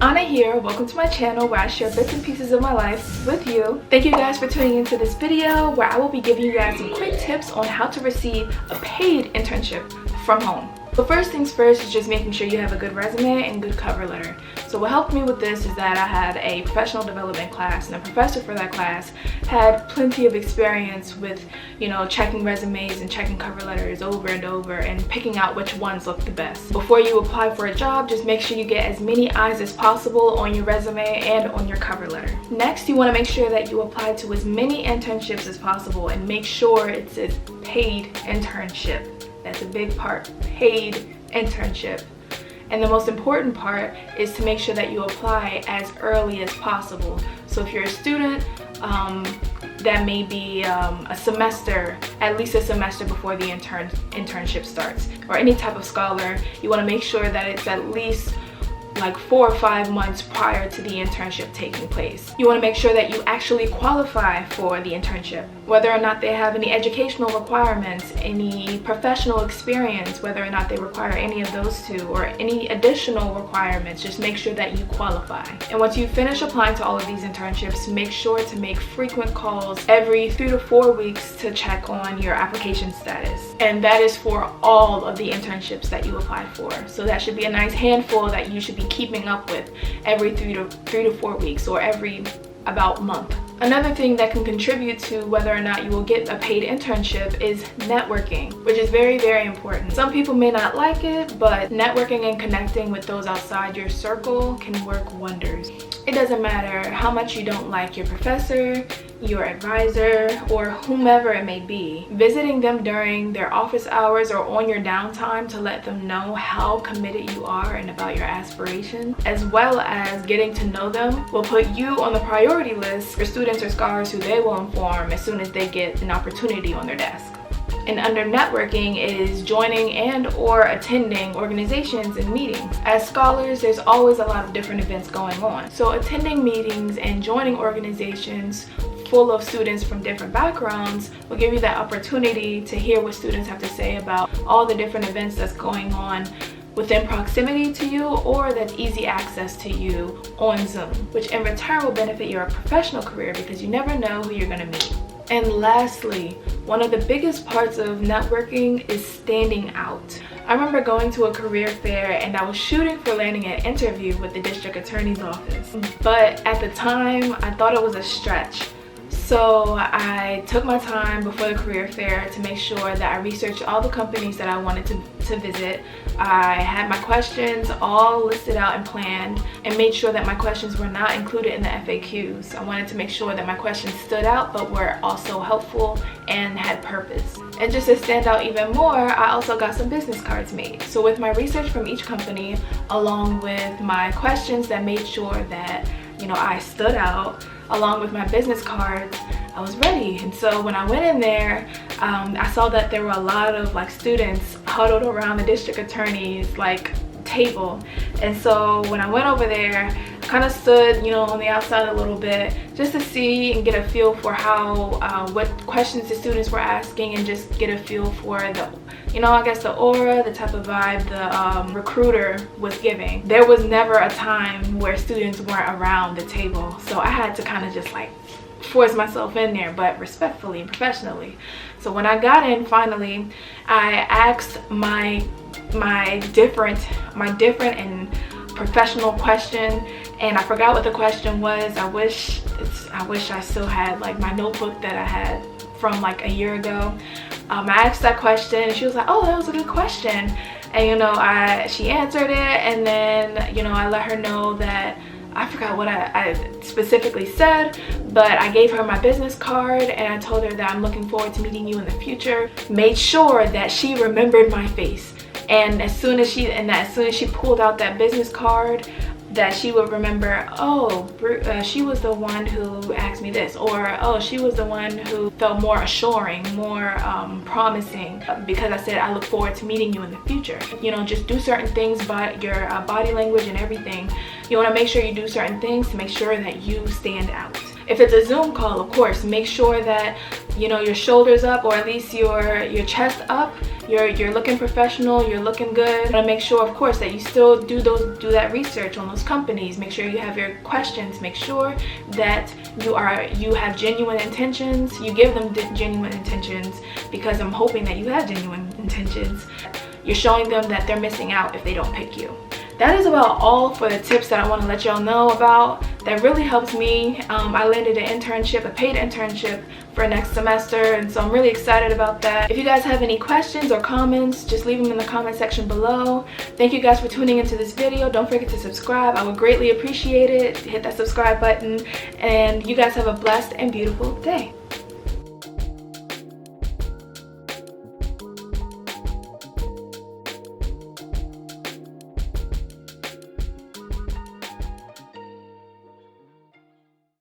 Anna here, welcome to my channel where I share bits and pieces of my life with you. Thank you guys for tuning into this video where I will be giving you guys some quick tips on how to receive a paid internship from home. So first things first is just making sure you have a good resume and good cover letter. So what helped me with this is that I had a professional development class, and the professor for that class had plenty of experience with, checking resumes and checking cover letters over and over and picking out which ones look the best. Before you apply for a job, just make sure you get as many eyes as possible on your resume and on your cover letter. Next, you want to make sure that you apply to as many internships as possible and make sure it's a paid internship. That's a big part, paid internship. And the most important part is to make sure that you apply as early as possible. So if you're a student, that may be a semester, at least a semester before the internship starts. Or any type of scholar, you want to make sure that it's at least like 4 or 5 months prior to the internship taking place. You want to make sure that you actually qualify for the internship, whether or not they have any educational requirements, any professional experience, whether or not they require any of those two, or any additional requirements. Just make sure that you qualify. And once you finish applying to all of these internships, make sure to make frequent calls every 3 to 4 weeks to check on your application status. And that is for all of the internships that you applied for. So that should be a nice handful that you should be keeping up with every 3 to 4 weeks, or every about month. Another thing that can contribute to whether or not you will get a paid internship is networking, which is very, very important. Some people may not like it, but networking and connecting with those outside your circle can work wonders. It doesn't matter how much you don't like your professor, your advisor, or whomever it may be. Visiting them during their office hours or on your downtime to let them know how committed you are and about your aspirations, as well as getting to know them, will put you on the priority list for students or scholars who they will inform as soon as they get an opportunity on their desk. And under networking is joining and or attending organizations and meetings. As scholars, there's always a lot of different events going on. So attending meetings and joining organizations full of students from different backgrounds will give you that opportunity to hear what students have to say about all the different events that's going on within proximity to you, or that's easy access to you on Zoom, which in return will benefit your professional career because you never know who you're going to meet. And lastly, one of the biggest parts of networking is standing out. I remember going to a career fair and I was shooting for landing an interview with the district attorney's office. But at the time, I thought it was a stretch. So I took my time before the career fair to make sure that I researched all the companies that I wanted to visit. I had my questions all listed out and planned, and made sure that my questions were not included in the FAQs. I wanted to make sure that my questions stood out but were also helpful and had purpose. And just to stand out even more, I also got some business cards made. So with my research from each company, along with my questions that made sure that I stood out, along with my business cards, I was ready. And so when I went in there, I saw that there were a lot of students huddled around the district attorney's table. And so when I went over there, I kind of stood on the outside a little bit just to see and get a feel for how what questions the students were asking, and just get a feel for the the aura, the type of vibe the recruiter was giving. There was never a time where students weren't around the table, so I had to kind of just force myself in there, but respectfully and professionally. So when I got in, finally, I asked my different and professional question, and I forgot what the question was. I wish I still had my notebook that I had from a year ago. I asked that question and she was like, "Oh, that was a good question." And she answered it, and then I let her know that I forgot what I specifically said, but I gave her my business card and I told her that I'm looking forward to meeting you in the future. Made sure that she remembered my face, and as soon as she pulled out that business card, that she would remember, oh, she was the one who asked me this, or oh, she was the one who felt more assuring, more promising, because I said I look forward to meeting you in the future. Just do certain things by your body language and everything. You want to make sure you do certain things to make sure that you stand out. If it's a Zoom call, of course, make sure that your shoulders up, or at least your chest up. you're looking professional, you're looking good. You want to make sure, of course, that you still do that research on those companies. Make sure you have your questions. Make sure that you have genuine intentions. You give them genuine intentions, because I'm hoping that you have genuine intentions. You're showing them that they're missing out if they don't pick you. That is about all for the tips that I want to let y'all know about. That really helps me. I landed an internship, a paid internship for next semester, and so I'm really excited about that. If you guys have any questions or comments, just leave them in the comment section below. Thank you guys for tuning into this video. Don't forget to subscribe. I would greatly appreciate it. Hit that subscribe button, and you guys have a blessed and beautiful day.